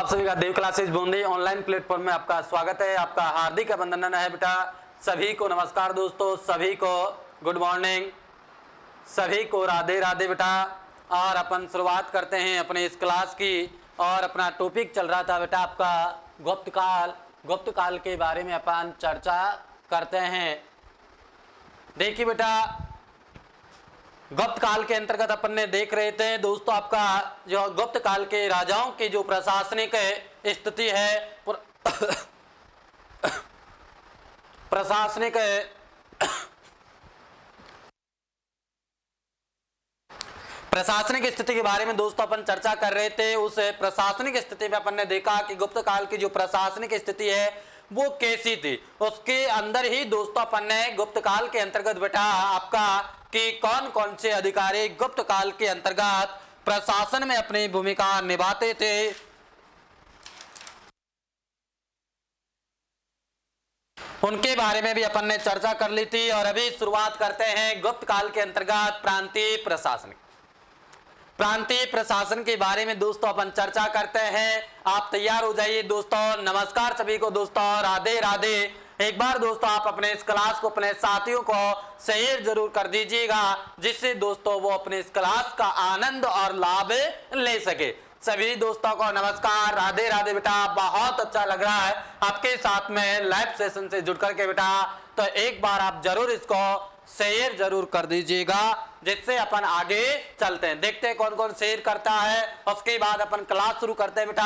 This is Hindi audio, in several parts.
सभी का देव क्लासेज बूंदी ऑनलाइन प्लेटफॉर्म में आपका स्वागत है। आपका हार्दिक अभिनंदन है बेटा। सभी को नमस्कार दोस्तों, सभी को गुड मॉर्निंग, सभी को राधे राधे बेटा। और अपन शुरुआत करते हैं अपने इस क्लास की। और अपना टॉपिक चल रहा था बेटा आपका गुप्त काल के बारे में अपन चर्चा करते हैं। देखिए बेटा, गुप्त काल के अंतर्गत अपन ने देख रहे थे दोस्तों आपका जो गुप्त काल के राजाओं की जो प्रशासनिक स्थिति है प्रशासनिक स्थिति के बारे में दोस्तों अपन चर्चा कर रहे थे। उस प्रशासनिक स्थिति में अपन ने देखा कि गुप्त काल की जो प्रशासनिक स्थिति है वो कैसी थी। उसके अंदर ही दोस्तों अपन ने गुप्त काल के अंतर्गत बेटा आपका कि कौन कौन से अधिकारी गुप्त काल के अंतर्गत प्रशासन में अपनी भूमिका निभाते थे, उनके बारे में भी अपन ने चर्चा कर ली थी। और अभी शुरुआत करते हैं गुप्त काल के अंतर्गत प्रांतीय प्रशासन के बारे में दोस्तों अपन चर्चा करते हैं। आप तैयार हो जाइए दोस्तों। नमस्कार सभी को दोस्तों, राधे राधे। एक बार दोस्तों आप अपने इस क्लास को अपने साथियों को शेयर जरूर कर दीजिएगा, जिससे दोस्तों वो अपने इस क्लास का आनंद और लाभ ले सके। सभी दोस्तों को नमस्कार, राधे राधे बेटा। बहुत अच्छा लग रहा है आपके साथ में लाइव सेशन से जुड़ करके बेटा। तो एक बार आप जरूर इसको शेयर जरूर कर दीजिएगा, जिससे अपन आगे चलते हैं। देखते हैं कौन कौन शेयर करता है, उसके बाद अपन क्लास शुरू करते हैं बेटा।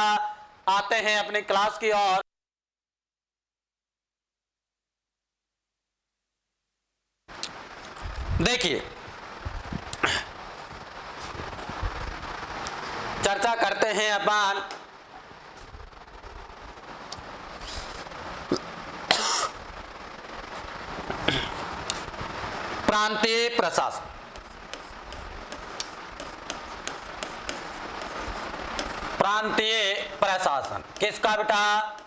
आते हैं अपने क्लास की ओर। देखिए, चर्चा करते हैं अपन प्रांतीय प्रशासन। प्रांतीय प्रशासन किसका बेटा?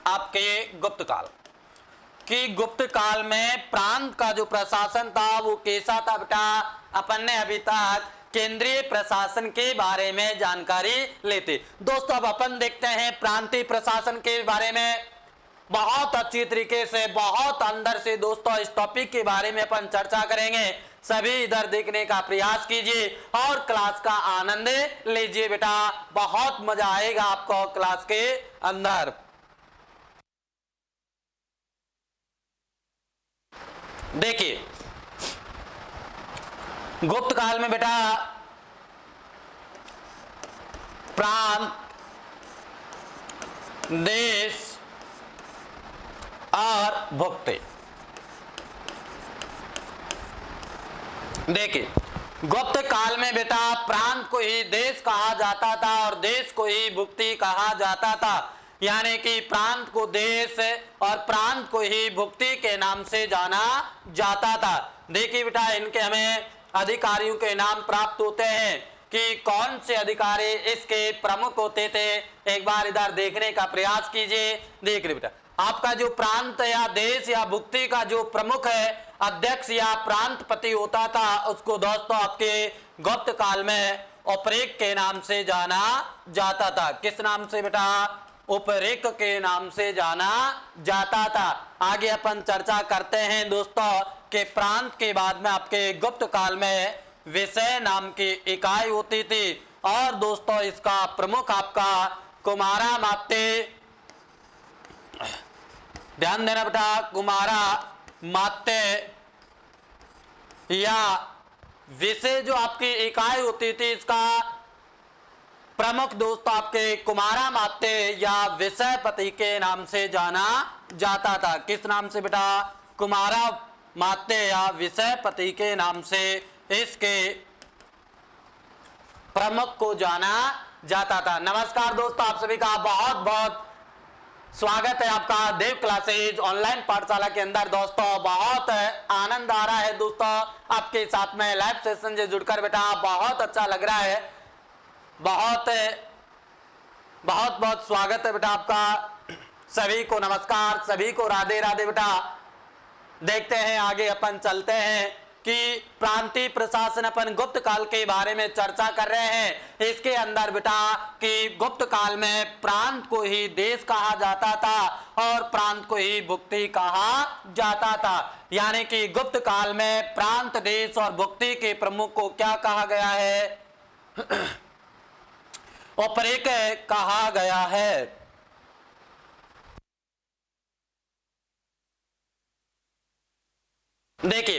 आपके गुप्त काल कि गुप्त काल में प्रांत का जो प्रशासन था वो कैसा था बेटा? अपन ने अभी तक केंद्रीय प्रशासन के बारे में जानकारी लेते दोस्तों। अब अपन देखते हैं प्रांतीय प्रशासन के बारे में बहुत अच्छी तरीके से, बहुत अंदर से दोस्तों इस टॉपिक के बारे में अपन चर्चा करेंगे। सभी इधर देखने का प्रयास कीजिए और क्लास का आनंद लीजिए बेटा। बहुत मजा आएगा आपको क्लास के अंदर। देखिए, गुप्त काल में बेटा प्रांत, देश और भुक्ति। देखिए, गुप्त काल में बेटा प्रांत को ही देश कहा जाता था और देश को ही भुक्ति कहा जाता था। यानी कि प्रांत को देश और प्रांत को ही भुक्ति के नाम से जाना जाता था। देखिए बेटा, इनके हमें अधिकारियों के नाम प्राप्त होते हैं कि कौन से अधिकारी इसके प्रमुख होते थे। एक बार इधर देखने का प्रयास कीजिए। देख रहे बेटा, आपका जो प्रांत या देश या भुक्ति का जो प्रमुख है, अध्यक्ष या प्रांतपति होता था, उसको दोस्तों आपके गुप्त काल में उपरेक के नाम से जाना जाता था। किस नाम से बेटा? उपरेक के नाम से जाना जाता था। आगे अपन चर्चा करते हैं दोस्तों कि प्रांत के बाद में आपके गुप्त काल में विषय नाम की इकाई होती थी। और दोस्तों इसका प्रमुख आपका कुमारा मात्य, ध्यान देना बेटा, कुमारा मात्य या विषय जो आपकी इकाई होती थी, इसका प्रमुख दोस्तों आपके कुमारा मात्य या विषयपति के नाम से जाना जाता था। किस नाम से बेटा? कुमारा मात्य या विषयपति के नाम से इसके प्रमुख को जाना जाता था। नमस्कार दोस्तों, आप सभी का बहुत बहुत स्वागत है आपका देव क्लासेज ऑनलाइन पाठशाला के अंदर। दोस्तों बहुत आनंद आ रहा है दोस्तों आपके साथ में लाइव सेशन से जुड़कर बेटा। बहुत अच्छा लग रहा है। बहुत बहुत स्वागत है बेटा आपका। सभी को नमस्कार, सभी को राधे राधे बेटा। देखते हैं आगे अपन चलते हैं कि प्रांतीय प्रशासन अपन गुप्त काल के बारे में चर्चा कर रहे हैं। इसके अंदर बेटा कि गुप्त काल में प्रांत को ही देश कहा जाता था और प्रांत को ही भुक्ति कहा जाता था। यानी कि गुप्त काल में प्रांत, देश और भुक्ति के प्रमुख को क्या कहा गया है? औपरिक कहा गया है। देखिए,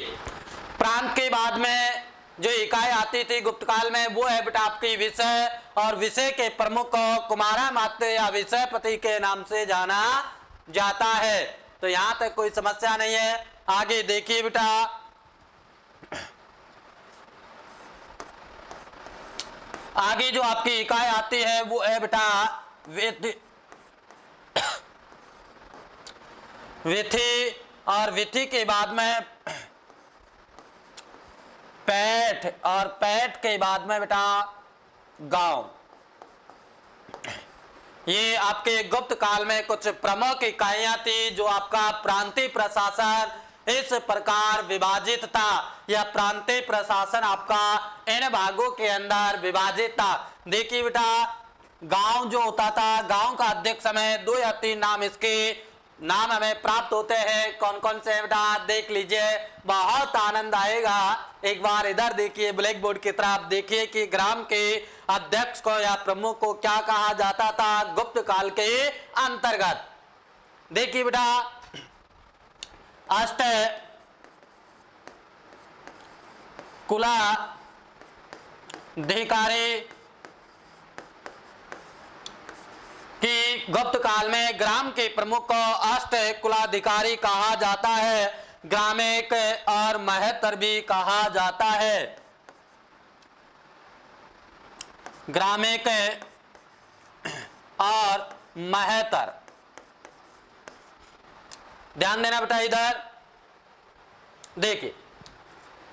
प्रांत के बाद में जो इकाई आती थी गुप्त काल में वो है बेटा आपकी विषय, और विषय के प्रमुख को कुमारा मात्य या विषयपति के नाम से जाना जाता है। तो यहां तक कोई समस्या नहीं है। आगे देखिए बेटा, आगे जो आपकी इकाई आती है वो है बेटा विधि, और विधि के बाद में पैठ, और पैठ के बाद में बेटा गांव। ये आपके गुप्त काल में कुछ प्रमुख इकाइयां थी जो आपका प्रांतीय प्रशासन इस प्रकार विभाजित था। यह प्रांतीय प्रशासन आपका इन भागों के अंदर विभाजित था। देखिए बेटा, गांव जो होता था, गांव का अध्यक्ष समय 2 या 3 नाम इसके नाम हमें प्राप्त होते हैं। कौन कौन से बेटा देख लीजिए, बहुत आनंद आएगा। एक बार इधर देखिए, ब्लैक बोर्ड की तरफ देखिए कि ग्राम के अध्यक्ष को या प्रमुख को क्या कहा जाता था गुप्त काल के अंतर्गत। देखिए बेटा, अष्ट कुलाधिकारी कि गुप्त काल में ग्राम के प्रमुख को अष्ट कुलाधिकारी कहा जाता है। ग्रामिक और महत्तर भी कहा जाता है। ग्रामिक और महत्तर, ध्यान देना बेटा। इधर देखिए,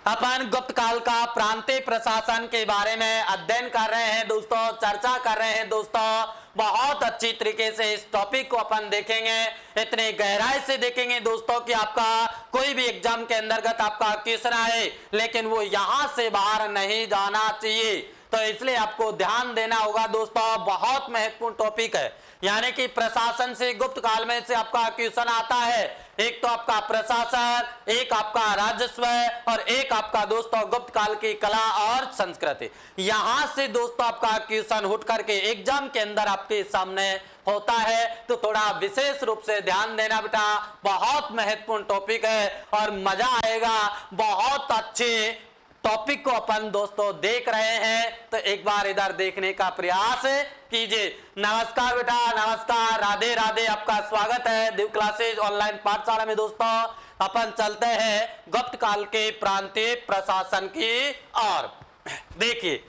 अपन गुप्त काल का प्रांतीय प्रशासन के बारे में अध्ययन कर रहे हैं दोस्तों, चर्चा कर रहे हैं दोस्तों। बहुत अच्छी तरीके से इस टॉपिक को अपन देखेंगे, इतने गहराई से देखेंगे दोस्तों कि आपका कोई भी एग्जाम के अंतर्गत आपका क्वेश्चन आए लेकिन वो यहां से बाहर नहीं जाना चाहिए। तो इसलिए आपको ध्यान देना होगा दोस्तों, बहुत महत्वपूर्ण टॉपिक है। यानी कि प्रशासन से गुप्त काल में से आपका क्वेश्चन आता है। एक तो आपका प्रशासन, एक आपका राजस्व, और एक आपका दोस्तों गुप्त काल की कला और संस्कृति। यहां से दोस्तों आपका क्वेश्चन उठ करके एग्जाम के अंदर आपके सामने होता है। तो थोड़ा विशेष रूप से ध्यान देना बेटा, बहुत महत्वपूर्ण टॉपिक है और मजा आएगा। बहुत अच्छे टॉपिक को अपन दोस्तों देख रहे हैं, तो एक बार इधर देखने का प्रयास कीजिए। नमस्कार बेटा, नमस्कार, राधे राधे, आपका स्वागत है दिव्य क्लासेज ऑनलाइन पाठशाला में। दोस्तों अपन चलते हैं गुप्त काल के प्रांतीय प्रशासन की ओर। देखिए,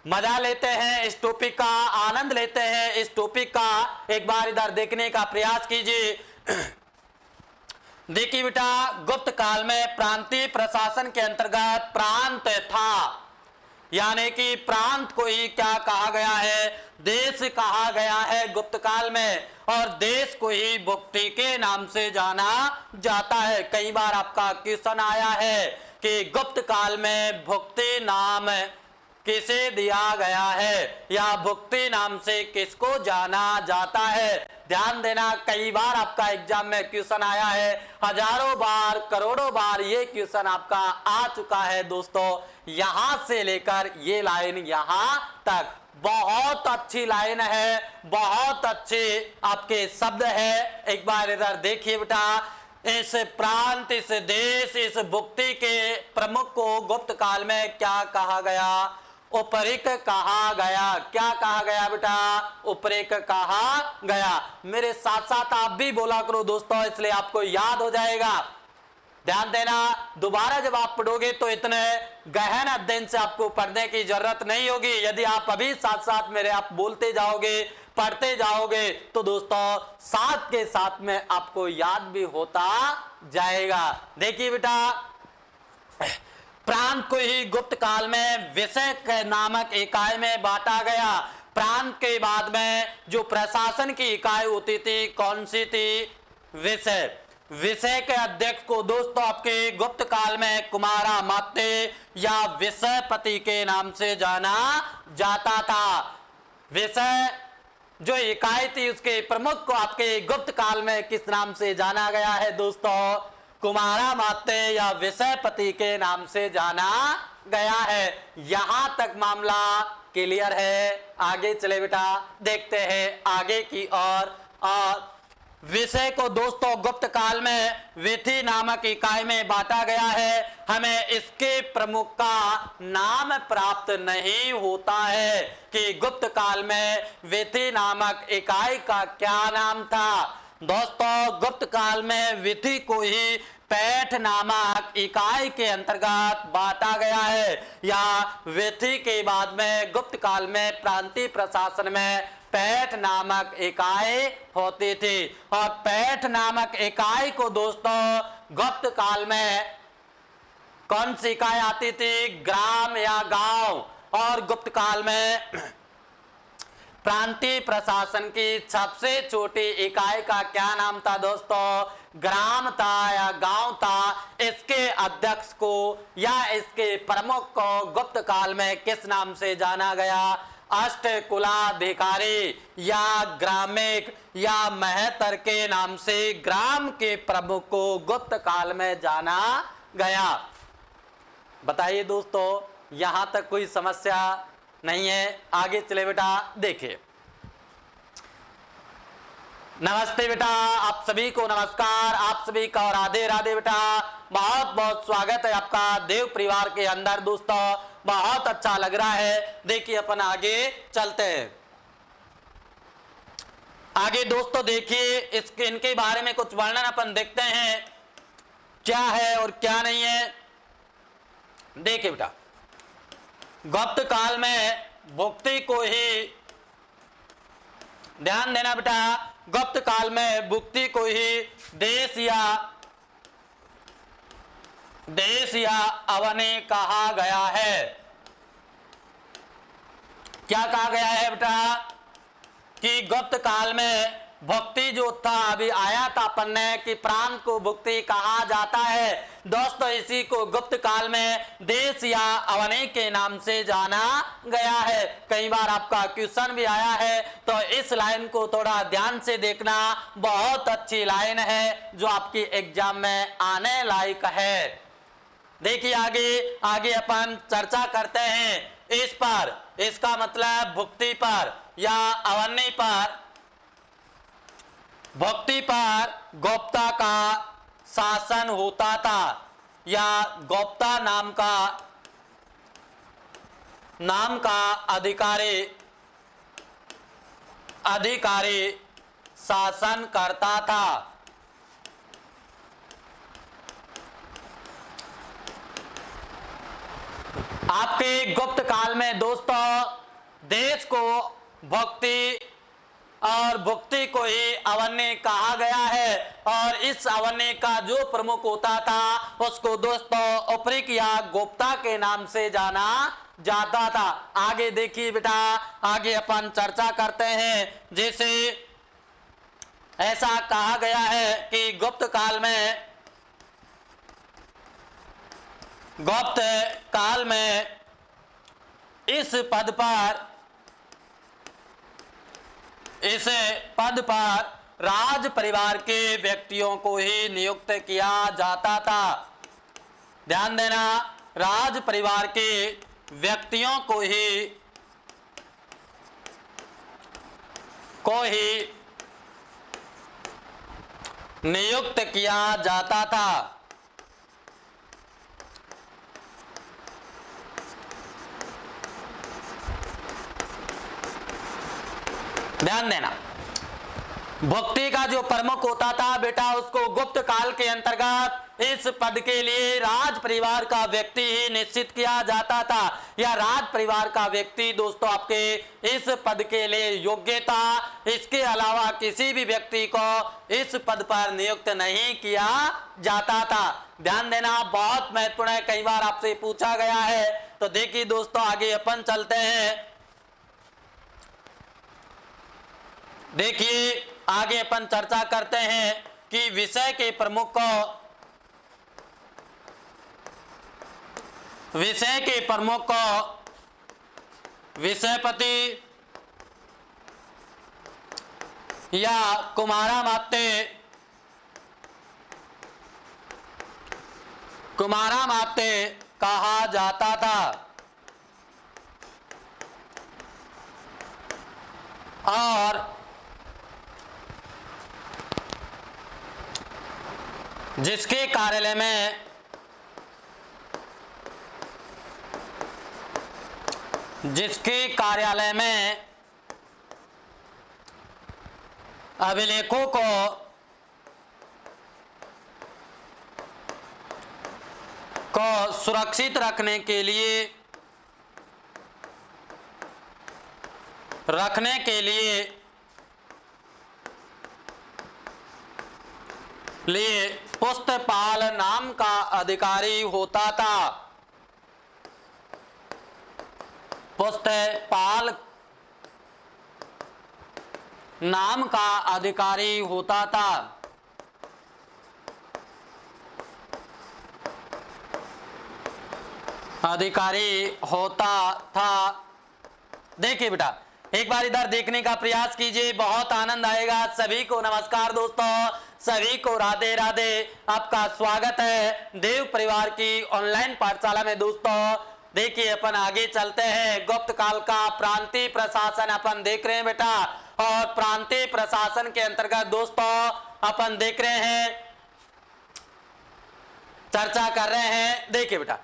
मजा लेते हैं इस टॉपिक का, आनंद लेते हैं इस टॉपिक का। एक बार इधर देखने का प्रयास कीजिए। देखिए बेटा, गुप्त काल में प्रांतीय प्रशासन के अंतर्गत प्रांत था। यानी कि प्रांत को ही क्या कहा गया है? देश कहा गया है गुप्त काल में, और देश को ही भुक्ति के नाम से जाना जाता है। कई बार आपका क्वेश्चन आया है कि गुप्त काल में भुक्ति नाम किसे दिया गया है या भुक्ति नाम से किसको जाना जाता है। ध्यान देना, कई बार आपका एग्जाम में क्वेश्चन आया है, हजारों बार, करोड़ों बार ये क्वेश्चन आपका आ चुका है दोस्तों। यहां से लेकर ये लाइन यहां तक बहुत अच्छी लाइन है, बहुत अच्छे आपके शब्द है। एक बार इधर देखिए बेटा, इस प्रांत, इस देश, इस भुक्ति के प्रमुख को गुप्त काल में क्या कहा गया? उपरिक कहा गया। क्या कहा गया बेटा? उपरिक कहा गया। मेरे साथ साथ आप भी बोला करो दोस्तों, इसलिए आपको याद हो जाएगा। ध्यान देना, दोबारा जब आप पढ़ोगे तो इतने गहन अध्ययन से आपको पढ़ने की जरूरत नहीं होगी। यदि आप अभी साथ साथ मेरे आप बोलते जाओगे, पढ़ते जाओगे, तो दोस्तों साथ के साथ में आपको याद भी होता जाएगा। देखिए बेटा, प्रांत को ही गुप्त काल में विषय नामक इकाई में बांटा गया। प्रांत के बाद में जो प्रशासन की इकाई होती थी, कौन सी थी? विषय। विषय के अध्यक्ष को दोस्तों आपके गुप्त काल में कुमारामात्य या विषयपति के नाम से जाना जाता था। विषय जो इकाई थी उसके प्रमुख को आपके गुप्त काल में किस नाम से जाना गया है दोस्तों? कुमारामात्य या विषयपति के नाम से जाना गया है। यहां तक मामला क्लियर है। आगे चले बेटा, देखते हैं आगे की और विषय को दोस्तों गुप्त काल में विधि नामक इकाई में बांटा गया है। हमें इसके प्रमुख का नाम प्राप्त नहीं होता है कि गुप्त काल में विधि नामक इकाई का क्या नाम था। दोस्तों गुप्त काल में विधि को ही पैठ नामक इकाई के अंतर्गत बांटा गया है। या विधि के बाद में गुप्त काल में प्रांतीय प्रशासन में पैठ नामक इकाई होती थी। और पैठ नामक इकाई को दोस्तों गुप्त काल में कौन सी इकाई आती थी? ग्राम या गांव। और गुप्त काल में प्रांतीय प्रशासन की सबसे छोटी इकाई का क्या नाम था दोस्तों? ग्राम था या गांव था। इसके अध्यक्ष को या इसके प्रमुख को गुप्त काल में किस नाम से जाना गया? अष्टकुलाधिकारी या ग्रामिक या महतर के नाम से ग्राम के प्रमुख को गुप्त काल में जाना गया। बताइए दोस्तों, यहां तक कोई समस्या नहीं है? आगे चले बेटा, देखिए। नमस्ते बेटा, आप सभी को नमस्कार, आप सभी का राधे राधे बेटा। बहुत बहुत स्वागत है आपका देव परिवार के अंदर दोस्तों। बहुत अच्छा लग रहा है। देखिए अपन आगे चलते हैं। आगे दोस्तों देखिए, इसके इनके बारे में कुछ वर्णन अपन देखते हैं क्या है और क्या नहीं है। देखिए बेटा, गुप्त काल में भुक्ति को ही, ध्यान देना बेटा, गुप्त काल में भुक्ति को ही देश या अवनि कहा गया है। क्या कहा गया है बेटा? कि गुप्त काल में भुक्ति जो था, अभी आया था अपन ने कि प्रांत को भुक्ति कहा जाता है। दोस्तों इसी को गुप्त काल में देश या अवनि के नाम से जाना गया है। कई बार आपका क्वेश्चन भी आया है, तो इस लाइन को थोड़ा ध्यान से देखना। बहुत अच्छी लाइन है जो आपकी एग्जाम में आने लायक है। देखिए आगे अपन चर्चा करते हैं इस पर। इसका मतलब भुक्ति पर या अवनि पर। भुक्ति पर गुप्ता का शासन होता था या गुप्ता नाम का अधिकारी शासन करता था। आपके गुप्त काल में दोस्तों देश को भुक्ति और भुक्ति को ही अवनि कहा गया है। और इस अवनि का जो प्रमुख होता था उसको दोस्तों उपरिक या गुप्ता के नाम से जाना जाता था। आगे देखिए बेटा, आगे अपन चर्चा करते हैं। जैसे ऐसा कहा गया है कि गुप्त काल में इस पद पर राज परिवार के व्यक्तियों को ही नियुक्त किया जाता था। ध्यान देना, राज परिवार के व्यक्तियों को ही नियुक्त किया जाता था। ध्यान देना, भुक्ति का जो प्रमुख होता था बेटा उसको गुप्त काल के अंतर्गत इस पद के लिए राज परिवार का व्यक्ति ही निश्चित किया जाता था। या राज परिवार का व्यक्ति दोस्तों आपके इस पद के लिए योग्य था। इसके अलावा किसी भी व्यक्ति को इस पद पर नियुक्त नहीं किया जाता था। ध्यान देना, बहुत महत्वपूर्ण है, कई बार आपसे पूछा गया है। तो देखिए दोस्तों आगे अपन चलते हैं। देखिए आगे अपन चर्चा करते हैं कि विषय के प्रमुख विषयपति या कुमारामात्य कहा जाता था। और जिसके कार्यालय में अभिलेखों को सुरक्षित रखने के लिए पुस्तपाल नाम का अधिकारी होता था। पुस्तपाल नाम का अधिकारी होता था। देखिए बेटा, एक बार इधर देखने का प्रयास कीजिए, बहुत आनंद आएगा। सभी को नमस्कार दोस्तों, सभी को राधे राधे। आपका स्वागत है देव परिवार की ऑनलाइन पाठशाला में। दोस्तों देखिए, अपन आगे चलते हैं। गुप्त काल का प्रांतीय प्रशासन अपन देख रहे हैं बेटा, और प्रांतीय प्रशासन के अंतर्गत दोस्तों अपन देख रहे हैं, चर्चा कर रहे हैं। देखिए बेटा,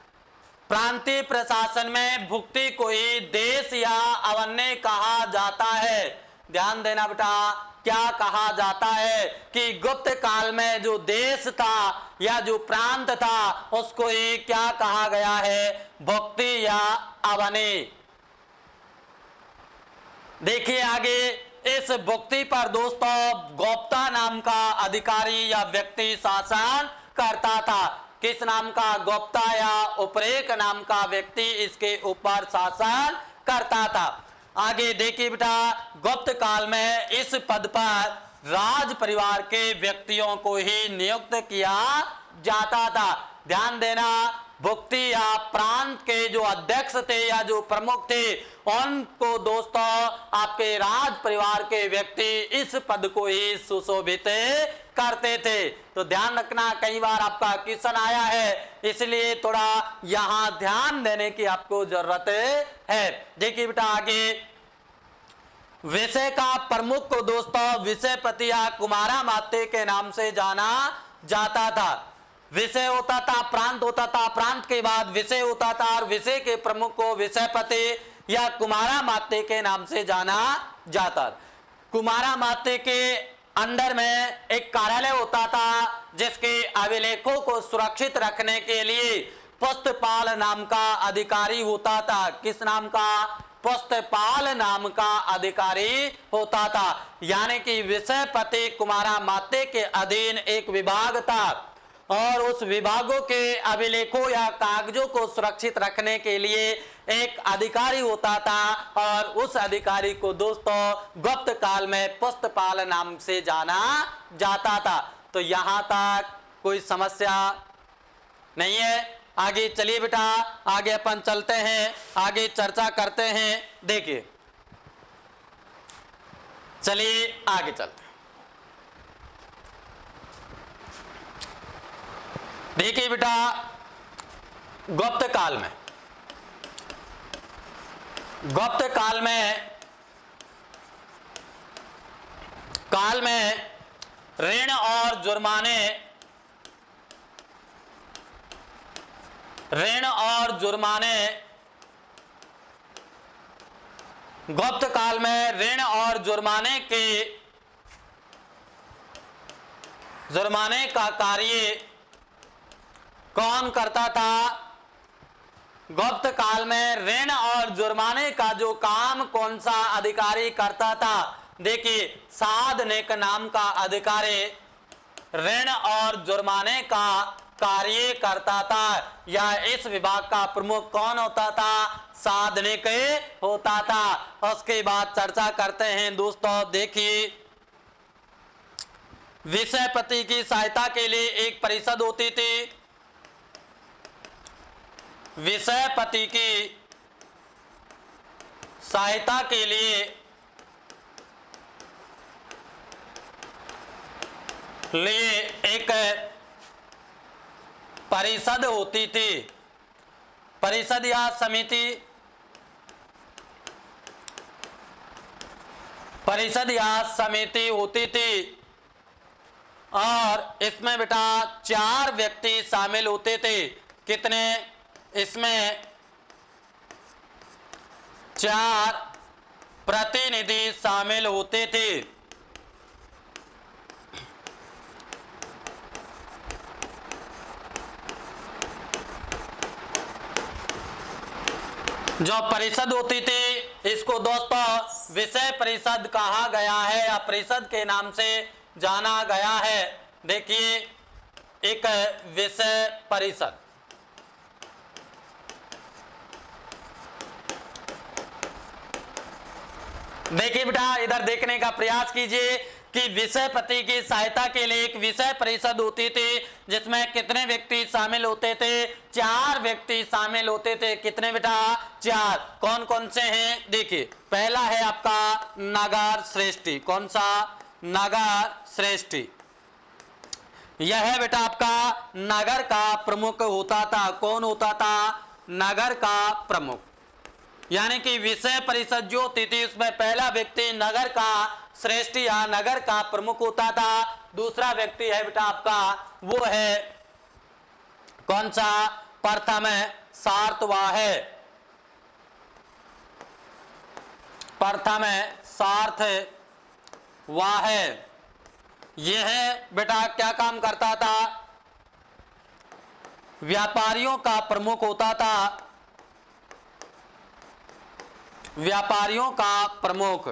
प्रांतीय प्रशासन में भुक्ति को ही देश या अवन्य कहा जाता है। ध्यान देना बेटा, क्या कहा जाता है कि गुप्त काल में जो देश था या जो प्रांत था उसको ही क्या कहा गया है, भुक्ति या अवन्य। देखिए आगे, इस भुक्ति पर दोस्तों गोप्ता नाम का अधिकारी या व्यक्ति शासन करता था। किस नाम का? गोप्ता या उपरेक नाम का व्यक्ति इसके ऊपर शासन करता था। आगे देखिए बेटा, गुप्त काल में इस पद पर राज परिवार के व्यक्तियों को ही नियुक्त किया जाता था। ध्यान देना, भुक्ति या प्रांत के जो अध्यक्ष थे या जो प्रमुख थे, उनको दोस्तों आपके राज परिवार के व्यक्ति इस पद को ही सुशोभित करते थे। तो ध्यान रखना, कई बार आपका क्वेश्चन आया है, इसलिए थोड़ा यहां ध्यान देने की आपको जरूरत है। देखिए बेटा आगे, विषय का प्रमुख को दोस्तों विषयपति या कुमारामात्य के नाम से जाना जाता था। विषय होता था, प्रांत होता था, प्रांत के बाद विषय होता था, और विषय के प्रमुख को विषयपति या कुमारामात्य के नाम से जाना जाता। कुमारामात्य के अंडर में एक कार्यालय होता था, जिसके अभिलेखों को सुरक्षित रखने के लिए पुस्तपाल नाम का अधिकारी होता था। किस नाम का? पुस्तपाल नाम का अधिकारी होता था। यानी कि विषयपति कुमारामात्य के अधीन एक विभाग था, और उस विभागों के अभिलेखों या कागजों को सुरक्षित रखने के लिए एक अधिकारी होता था, और उस अधिकारी को दोस्तों गुप्त काल में पुस्तपाल नाम से जाना जाता था। तो यहां तक कोई समस्या नहीं है। आगे चलिए बेटा, आगे अपन चलते हैं, आगे चर्चा करते हैं। देखिए चलिए आगे चलते हैं। देखिए बेटा, गुप्त काल में ऋण और जुर्माने गुप्त काल में ऋण और जुर्माने का कार्य कौन करता था? गुप्त काल में ऋण और जुर्माने का जो काम कौन सा अधिकारी करता था? देखिए, साधनिक नाम का अधिकारी ऋण और जुर्माने का कार्य करता था, या इस विभाग का प्रमुख कौन होता था? साधनिक होता था। उसके बाद चर्चा करते हैं दोस्तों। देखिए, विषय पति की सहायता के लिए एक परिषद होती थी। विषय पति की सहायता के लिए एक परिषद होती थी। परिषद या समिति, परिषद या समिति होती थी और इसमें बेटा 4 व्यक्ति शामिल होते थे। कितने? इसमें 4 प्रतिनिधि शामिल होते थे। जो परिषद होती थी इसको दोस्तों विषय परिषद कहा गया है या परिषद के नाम से जाना गया है। देखिए एक विषय परिषद, देखिए बेटा इधर देखने का प्रयास कीजिए कि विषय पति की सहायता के लिए एक विषय परिषद होती थी जिसमें कितने व्यक्ति शामिल होते थे? 4 व्यक्ति शामिल होते थे। कितने बेटा? 4। कौन कौन से हैं? देखिए पहला है आपका नगर श्रेष्ठी। कौन सा? नगर श्रेष्ठी। यह है बेटा आपका नगर का प्रमुख होता था। कौन होता था? नगर का प्रमुख। यानी कि विषय परिषद जो होती थी उसमें पहला व्यक्ति नगर का श्रेष्ठी या नगर का प्रमुख होता था। दूसरा व्यक्ति है बेटा आपका वो है कौन सा? प्रथम सार्थवाह। प्रथम सार्थवाह यह बेटा क्या काम करता था? व्यापारियों का प्रमुख होता था। व्यापारियों का प्रमुख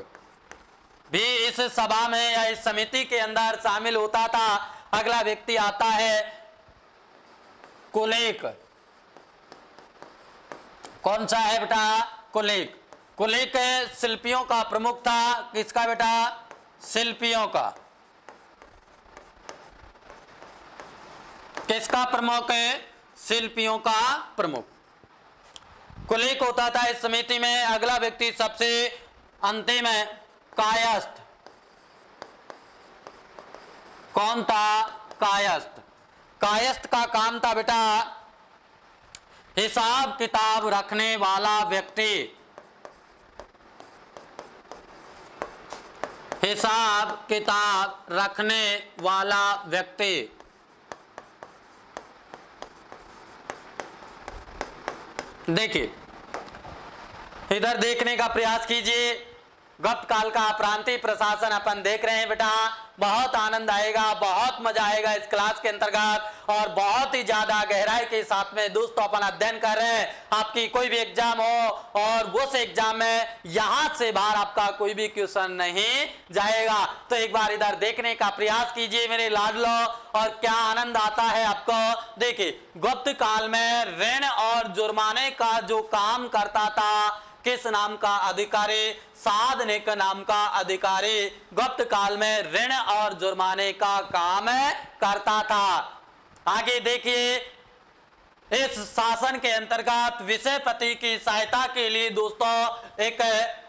भी इस सभा में या इस समिति के अंदर शामिल होता था। अगला व्यक्ति आता है कुलेक। कौन सा है बेटा? कुलेक। कुलेक शिल्पियों का प्रमुख था। किसका बेटा? शिल्पियों का। किसका प्रमुख है? शिल्पियों का प्रमुख। कुलेक होता था इस समिति में। अगला व्यक्ति सबसे अंतिम है कायस्थ। कौन था? कायस्थ। कायस्थ का काम था बेटा हिसाब किताब रखने वाला व्यक्ति। हिसाब किताब रखने वाला व्यक्ति। देखिए इधर देखने का प्रयास कीजिए। गुप्त काल का प्रांतीय प्रशासन अपन देख रहे हैं बेटा। बहुत आनंद आएगा, बहुत मजा आएगा इस क्लास के अंतर्गत और बहुत ही ज्यादा गहराई के साथ में दोस्तों अपन अध्ययन कर रहे हैं। आपकी कोई भी एग्जाम हो और उस एग्जाम में यहां से बाहर आपका कोई भी क्वेश्चन नहीं जाएगा। तो एक बार इधर देखने का प्रयास कीजिए मेरे लाडलो और क्या आनंद आता है आपको। देखिए गुप्त काल में ऋण और जुर्माने का जो काम करता था किस नाम का अधिकारी? साधनिक नाम का अधिकारी गुप्त काल में ऋण और जुर्माने का काम करता था। आगे देखिए इस शासन के अंतर्गत विषय पति की सहायता के लिए दोस्तों एक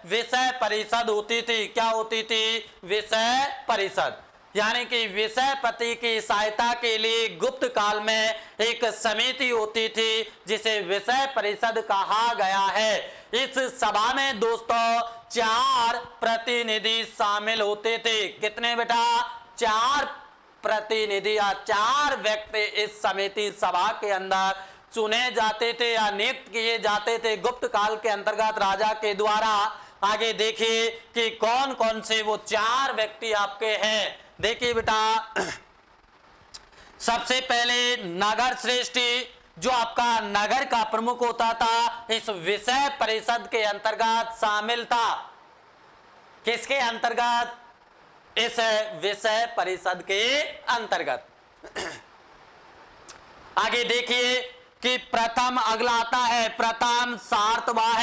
विषय परिषद होती थी। क्या होती थी? विषय परिषद। यानी कि विषय पति की सहायता के लिए गुप्त काल में एक समिति होती थी जिसे विषय परिषद कहा गया है। इस सभा में दोस्तों 4 प्रतिनिधि शामिल होते थे। कितने बेटा? 4 प्रतिनिधि या 4 व्यक्ति इस समिति सभा के अंदर चुने जाते थे या नियुक्त किए जाते थे गुप्त काल के अंतर्गत राजा के द्वारा। आगे देखिए कि कौन कौन से वो 4 व्यक्ति आपके हैं। देखिए बेटा सबसे पहले नगर श्रेष्ठी जो आपका नगर का प्रमुख होता था इस विषय परिषद के अंतर्गत शामिल था। किसके अंतर्गत? इस विषय परिषद के अंतर्गत। आगे देखिए कि प्रथम अगला आता है प्रथम सार्थवाह।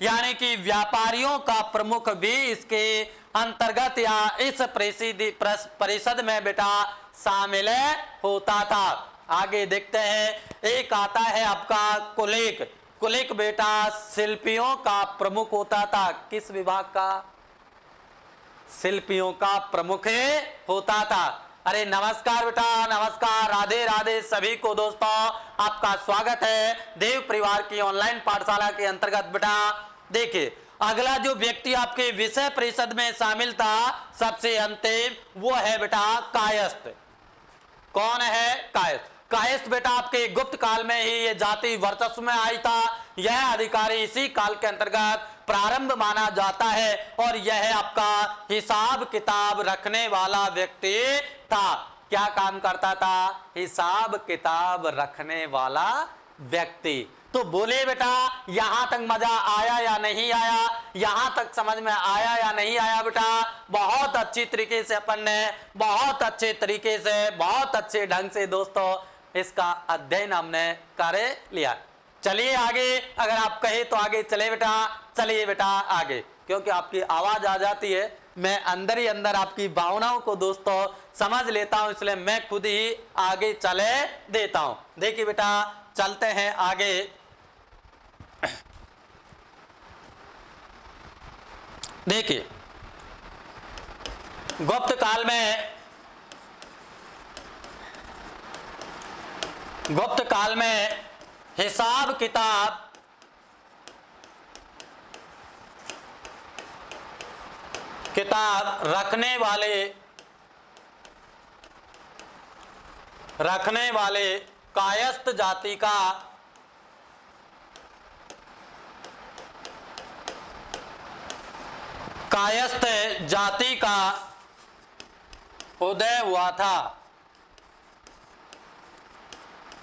यानी कि व्यापारियों का प्रमुख भी इसके अंतर्गत या इस परिषद में बेटा शामिल होता था। आगे देखते हैं, एक आता है आपका कुलिक। कुलिक बेटा शिल्पियों का प्रमुख होता था। किस विभाग का? शिल्पियों का प्रमुख होता था। अरे नमस्कार बेटा, नमस्कार, राधे राधे सभी को। दोस्तों आपका स्वागत है देव परिवार की ऑनलाइन पाठशाला के अंतर्गत। बेटा देखिए, अगला जो व्यक्ति आपके विषय परिषद में शामिल था सबसे अंतिम, वो है बेटा कायस्थ। कौन है? कायस्थ। कायस्थ बेटा आपके गुप्त काल में ही ये जाति वर्चस्व में आई था। यह अधिकारी इसी काल के अंतर्गत प्रारंभ माना जाता है और यह आपका हिसाब किताब रखने वाला व्यक्ति था। क्या काम करता था? हिसाब किताब रखने वाला व्यक्ति। तो बोले बेटा, यहां तक मजा आया या नहीं आया? यहां तक समझ में आया या नहीं आया बेटा? बहुत अच्छी तरीके से अपन ने, बहुत अच्छे तरीके से, बहुत अच्छे ढंग से दोस्तों इसका अध्ययन हमने कर लिया। चलिए आगे, अगर आप कहे तो आगे चले बेटा। चलिए बेटा आगे, क्योंकि आपकी आवाज आ जाती है, मैं अंदर ही अंदर आपकी भावनाओं को दोस्तों समझ लेता हूं, इसलिए मैं खुद ही आगे चले देता हूं। देखिए बेटा, चलते हैं आगे। देखिए, गुप्त काल में हिसाब किताब रखने वाले कायस्थ जाति का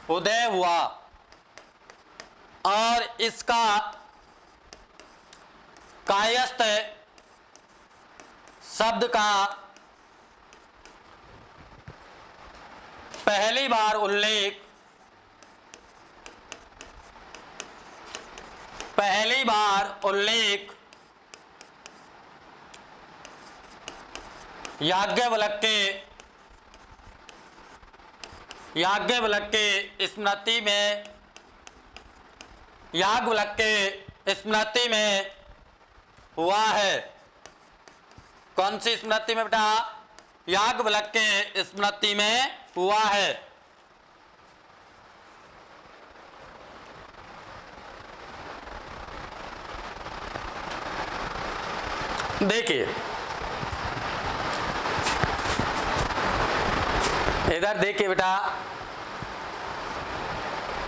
उदय हुआ और इसका कायस्थ शब्द का पहली बार उल्लेख याज्ञवल्क्य के स्मृति में हुआ है। कौन सी स्मृति में बेटा? याज्ञवल्क्य के स्मृति में हुआ है। देखिए इधर देखिए बेटा,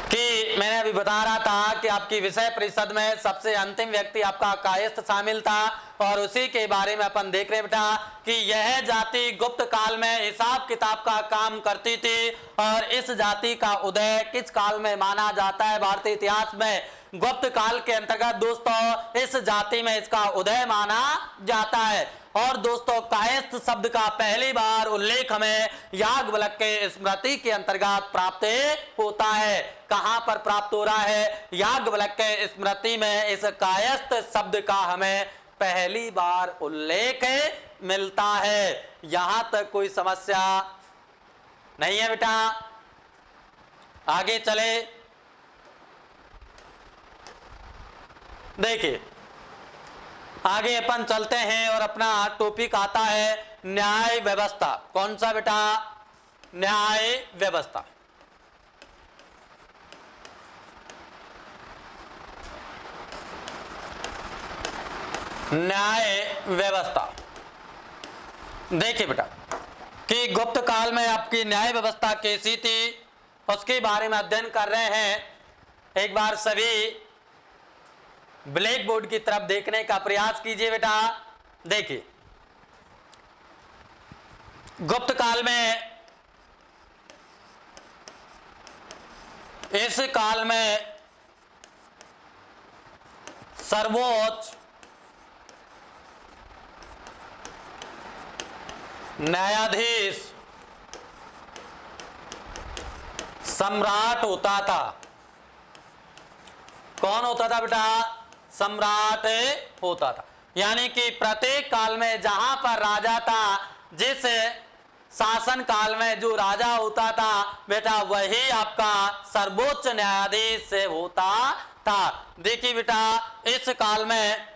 कि मैंने अभी बता रहा था कि आपकी विषय परिषद में सबसे अंतिम व्यक्ति आपका कायस्थ शामिल था और उसी के बारे में अपन देख रहे हैं बेटा कि यह जाति गुप्त काल में हिसाब किताब का काम करती थी और इस जाति का उदय किस काल में माना जाता है? भारतीय इतिहास में गुप्त काल के अंतर्गत दोस्तों इस जाति में इसका उदय माना जाता है। और दोस्तों कायस्थ शब्द का पहली बार उल्लेख हमें याज्ञवल्क्य के स्मृति के अंतर्गत प्राप्त होता है। कहां पर प्राप्त हो रहा है? याज्ञवल्क्य के स्मृति में इस कायस्थ शब्द का हमें पहली बार उल्लेख मिलता है। यहां तक कोई समस्या नहीं है बेटा? आगे चले। देखिए आगे अपन चलते हैं और अपना टॉपिक आता है न्याय व्यवस्था। कौन सा बेटा? न्याय व्यवस्था। न्याय व्यवस्था। देखिए बेटा कि गुप्त काल में आपकी न्याय व्यवस्था कैसी थी उसके बारे में अध्ययन कर रहे हैं। एक बार सभी ब्लैक बोर्ड की तरफ देखने का प्रयास कीजिए बेटा। देखिए गुप्त काल में, इस काल में सर्वोच्च न्यायाधीश सम्राट होता था। कौन होता था बेटा? सम्राट होता था। यानी कि प्रत्येक काल में जहां पर राजा था, जिस शासन काल में जो राजा होता था बेटा, वही आपका सर्वोच्च न्यायाधीश होता था। देखिए बेटा, इस काल में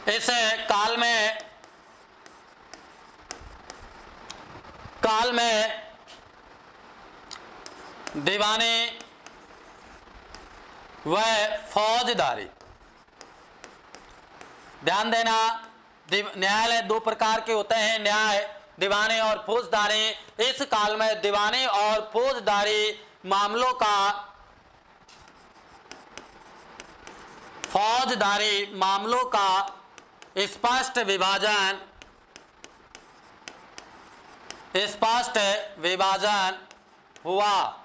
इस काल में दीवानी व फौजदारी, ध्यान देना, न्यायालय दो प्रकार के होते हैं, न्याय दीवानी और फौजदारी। इस काल में दीवानी और फौजदारी मामलों का स्पष्ट विभाजन हुआ।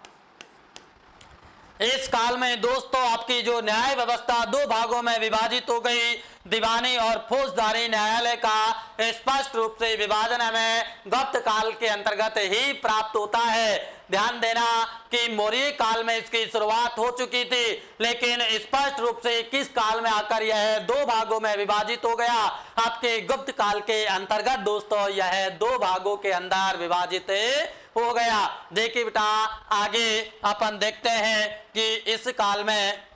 इस काल में दोस्तों आपकी जो न्याय व्यवस्था दो भागों में विभाजित हो गई। दीवानी और फौजदारी न्यायालय का स्पष्ट रूप से विभाजन हमें गुप्त काल के अंतर्गत ही प्राप्त होता है। ध्यान देना कि मौर्य काल में इसकी शुरुआत हो चुकी थी, लेकिन स्पष्ट रूप से किस काल में आकर यह दो भागों में विभाजित हो गया। आपके गुप्त काल के अंतर्गत दोस्तों यह दो भागों के अंदर विभाजित हो गया। देखिए बेटा, आगे अपन देखते हैं कि इस काल में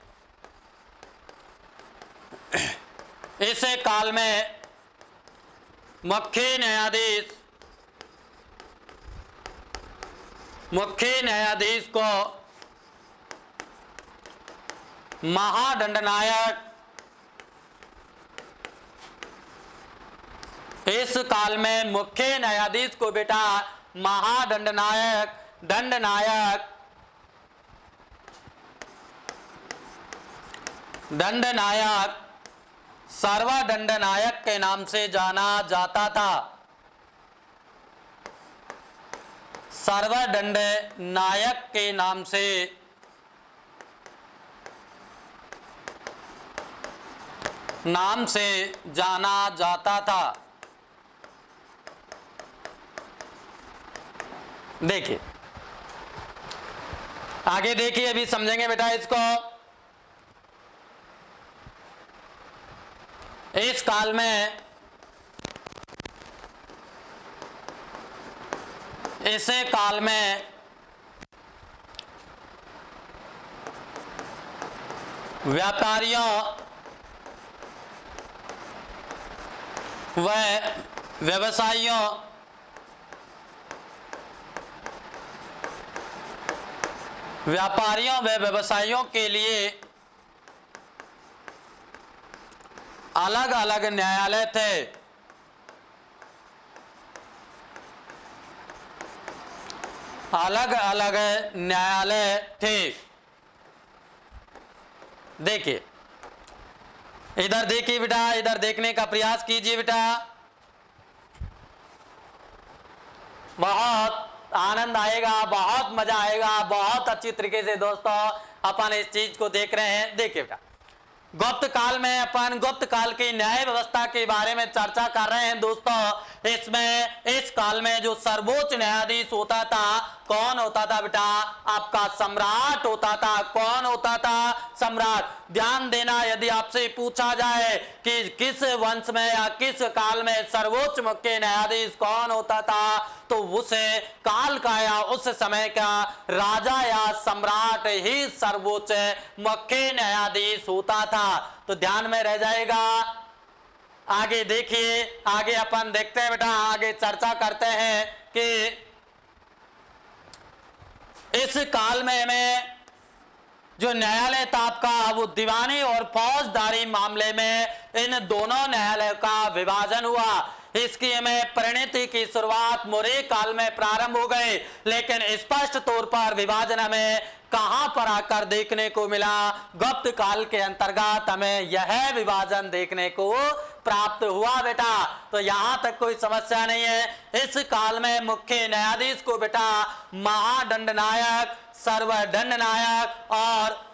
मुख्य न्यायाधीश को महादंडनायक, इस काल में मुख्य न्यायाधीश को बेटा महादंडनायक, दंडनायक, सर्वदंडनायक के नाम से जाना जाता था। सर्वदंडनायक के नाम से जाना जाता था। देखिए आगे, देखिए अभी समझेंगे बेटा इसको। इस काल में व्यापारियों व व्यवसायियों के लिए अलग अलग न्यायालय थे। देखिए इधर देखिए बेटा, इधर देखने का प्रयास कीजिए बेटा। बहुत आनंद आएगा, बहुत मजा आएगा, बहुत अच्छी तरीके से दोस्तों अपन इस चीज को देख रहे हैं। देखिए बेटा, गुप्त काल में अपन गुप्त काल की न्याय व्यवस्था के बारे में चर्चा कर रहे हैं दोस्तों। इसमें इस काल में जो सर्वोच्च न्यायाधीश होता था, कौन होता था बेटा? आपका सम्राट होता था। कौन होता था? सम्राट। ध्यान देना, यदि आपसे पूछा जाए कि किस वंश में या किस काल में सर्वोच्च मुख्य न्यायाधीश कौन होता था, तो उस काल का या उस समय का राजा या सम्राट ही सर्वोच्च मुख्य न्यायाधीश होता था। तो ध्यान में रह जाएगा। आगे देखिए, आगे अपन देखते हैं बेटा, आगे चर्चा करते हैं कि इस काल में हमें जो न्यायालय था आपका, वो दीवानी और फौजदारी मामले में इन दोनों न्यायालयों का विभाजन हुआ। इसकी हमें परिणति की शुरुआत मौर्य काल में प्रारंभ हो गए, लेकिन स्पष्ट तौर पर विभाजन हमें कहां पर आकर देखने को मिला? गुप्त काल के अंतर्गत हमें यह विभाजन देखने को प्राप्त हुआ बेटा। तो यहां तक कोई समस्या नहीं है। इस काल में मुख्य न्यायाधीश को बेटा महादंडनायक, सर्वदंडनायक और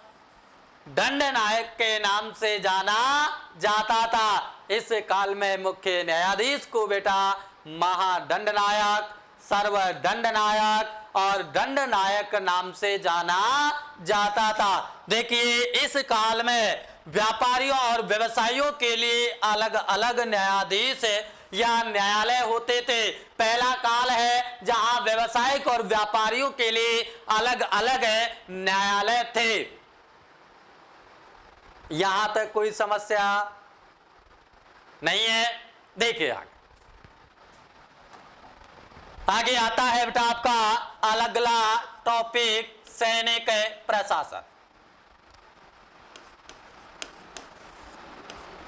दंडनायक के नाम से जाना जाता था। इस काल में मुख्य न्यायाधीश को बेटा महादंडनायक, सर्वदंडनायक और दंड नायक नाम से जाना जाता था। देखिए इस काल में व्यापारियों और व्यवसायियों के लिए अलग अलग न्यायाधीश या न्यायालय होते थे। पहला काल है जहां व्यवसायिक और व्यापारियों के लिए अलग अलग न्यायालय थे। यहां तक कोई समस्या नहीं है। देखिए आगे आता है बेटा आपका अगला टॉपिक सैनिक प्रशासन।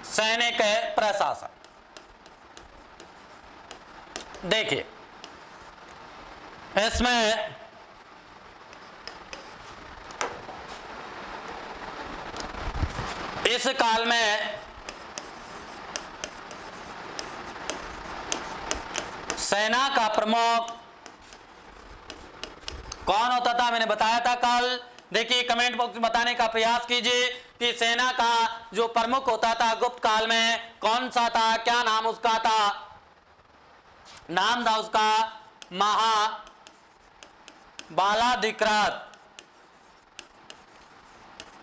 सैनिक प्रशासन देखिए इसमें इस काल में सेना का प्रमुख कौन होता था, मैंने बताया था कल। देखिए कमेंट बॉक्स में बताने का प्रयास कीजिए कि सेना का जो प्रमुख होता था गुप्त काल में कौन सा था, क्या नाम उसका था। नाम था उसका महाबालाधिकृत।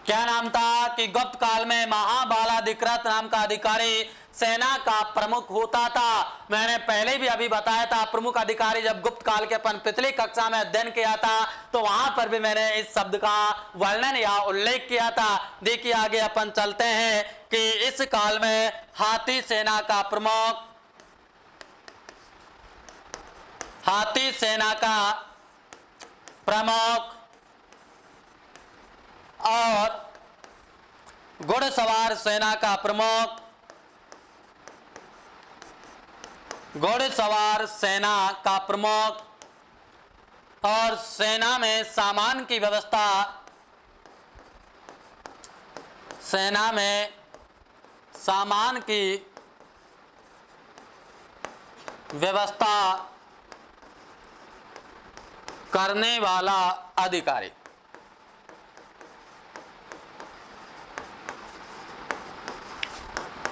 क्या नाम था कि गुप्त काल में महाबालाधिकृत नाम का अधिकारी सेना का प्रमुख होता था। मैंने पहले भी अभी बताया था प्रमुख अधिकारी जब गुप्त काल के अपन पिछली कक्षा में अध्ययन किया था तो वहां पर भी मैंने इस शब्द का वर्णन या उल्लेख किया था। देखिए आगे अपन चलते हैं कि इस काल में हाथी सेना का प्रमुख, हाथी सेना का प्रमुख और घुड़सवार सेना का प्रमुख, घुड़सवार सेना का प्रमुख और सेना में सामान की व्यवस्था, सेना में सामान की व्यवस्था करने वाला अधिकारी।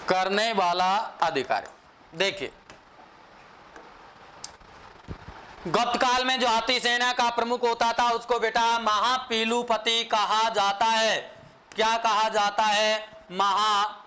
करने वाला अधिकारी। देखिए गुप्त काल में जो हाथी सेना का प्रमुख होता था उसको बेटा महापीलूपति कहा जाता है। क्या कहा जाता है, महापीलूपति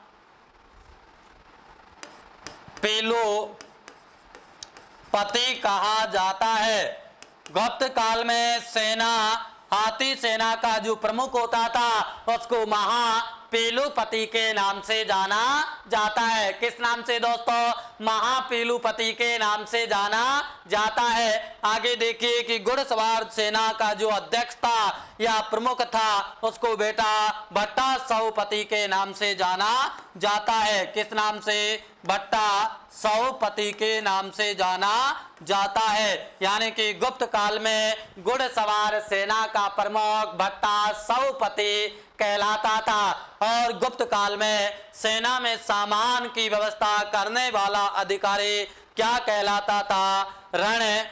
कहा जाता है। गुप्त काल में सेना, हाथी सेना का जो प्रमुख होता था उसको महापीलूपति के नाम से जाना जाता है। किस नाम से दोस्तों, महापीलूपति के नाम से जाना जाता है। आगे देखिए कि घुड़सवार सेना का जो अध्यक्ष था या प्रमुख था उसको बेटा भट्टा सौपति के नाम से जाना जाता है। किस नाम से, भट्टा सौपति के नाम से जाना जाता है। यानी कि गुप्त काल में घुड़सवार सेना का प्रमुख भट्टा सौपति कहलाता था और गुप्त काल में सेना में सामान की व्यवस्था करने वाला अधिकारी क्या कहलाता था, रण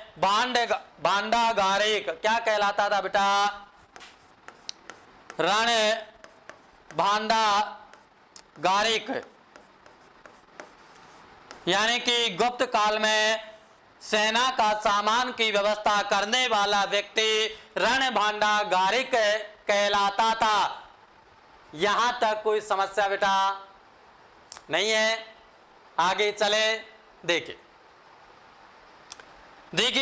भांडागारिक। क्या कहलाता था बेटा, रण भांडागारिक। यानी कि गुप्त काल में सेना का सामान की व्यवस्था करने वाला व्यक्ति रण भांडागारिक कहलाता था। यहां तक कोई समस्या बेटा नहीं है। आगे चले देखिए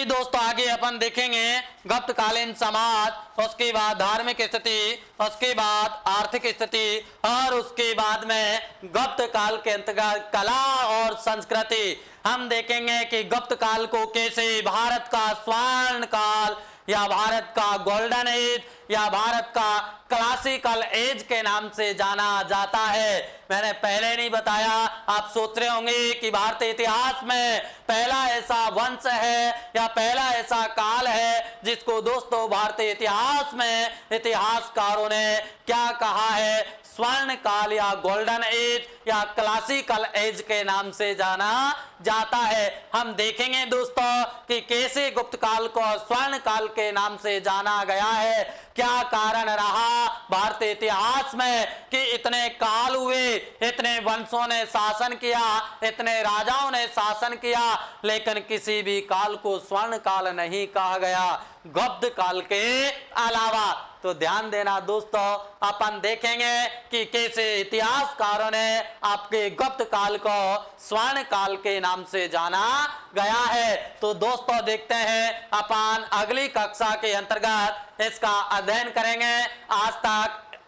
दोस्तों आगे अपन देखेंगे गुप्तकालीन समाज, उसके बाद धार्मिक स्थिति, उसके बाद आर्थिक स्थिति और उसके बाद में गुप्त काल के अंतर्गत कला और संस्कृति। हम देखेंगे कि गुप्त काल को कैसे भारत का स्वर्ण काल या भारत का गोल्डन एज या भारत का क्लासिकल एज के नाम से जाना जाता है। मैंने पहले नहीं बताया, आप सोच रहे होंगे कि भारतीय इतिहास में पहला ऐसा वंश है या पहला ऐसा काल है जिसको दोस्तों भारतीय इतिहास में इतिहासकारों ने क्या कहा है, स्वर्ण काल या गोल्डन एज या क्लासिकल एज के नाम से जाना जाता है। हम देखेंगे दोस्तों कि कैसे गुप्त काल को स्वर्ण काल के नाम से जाना गया है। क्या कारण रहा भारतीय इतिहास में कि इतने काल हुए, इतने वंशों ने शासन किया, इतने राजाओं ने शासन किया, लेकिन किसी भी काल को स्वर्ण काल नहीं कहा गया गुप्त काल के अलावा। तो ध्यान देना दोस्तों, अपन देखेंगे कि कैसे इतिहासकारों ने आपके गुप्त काल को स्वर्ण काल के नाम से जाना गया है। तो दोस्तों देखते हैं अपन अगली कक्षा के अंतर्गत इसका अध्ययन करेंगे।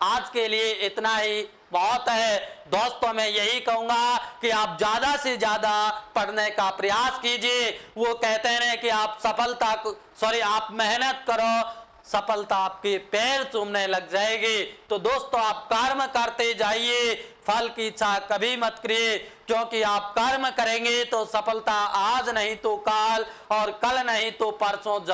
आज के लिए इतना ही बहुत है दोस्तों। मैं यही कहूंगा कि आप ज्यादा से ज्यादा पढ़ने का प्रयास कीजिए। वो कहते हैं कि आप आप मेहनत करो, सफलता आपके पैर चूमने लग जाएगी। तो दोस्तों आप कर्म करते जाइए, फल की इच्छा कभी मत करिए, क्योंकि आप कर्म करेंगे तो सफलता आज नहीं तो कल, और कल नहीं तो परसों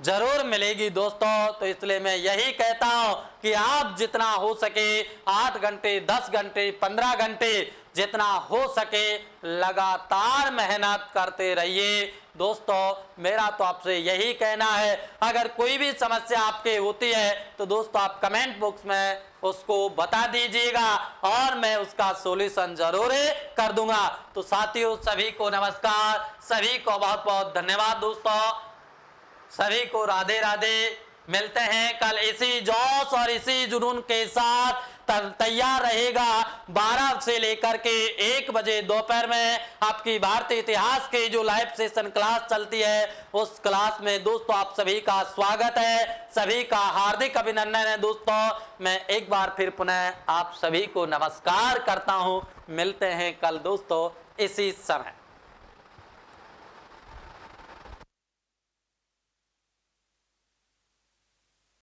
जरूर मिलेगी दोस्तों। तो इसलिए मैं यही कहता हूं कि आप जितना हो सके 8 घंटे, 10 घंटे, 15 घंटे, जितना हो सके लगातार मेहनत करते रहिए दोस्तों। मेरा तो आपसे यही कहना है। अगर कोई भी समस्या आपके होती है तो दोस्तों आप कमेंट बॉक्स में उसको बता दीजिएगा और मैं उसका सॉल्यूशन जरूर कर दूंगा। तो साथियों सभी को नमस्कार, सभी को बहुत बहुत धन्यवाद दोस्तों, सभी को राधे राधे। मिलते हैं कल इसी जोश और इसी जुनून के साथ। तैयार रहेगा 12 से लेकर के 1 बजे दोपहर में आपकी भारतीय इतिहास की जो लाइव सेशन क्लास चलती है, उस क्लास में दोस्तों आप सभी का स्वागत है, सभी का हार्दिक अभिनंदन है दोस्तों। मैं एक बार फिर पुनः आप सभी को नमस्कार करता हूं। मिलते हैं कल दोस्तों इसी समय।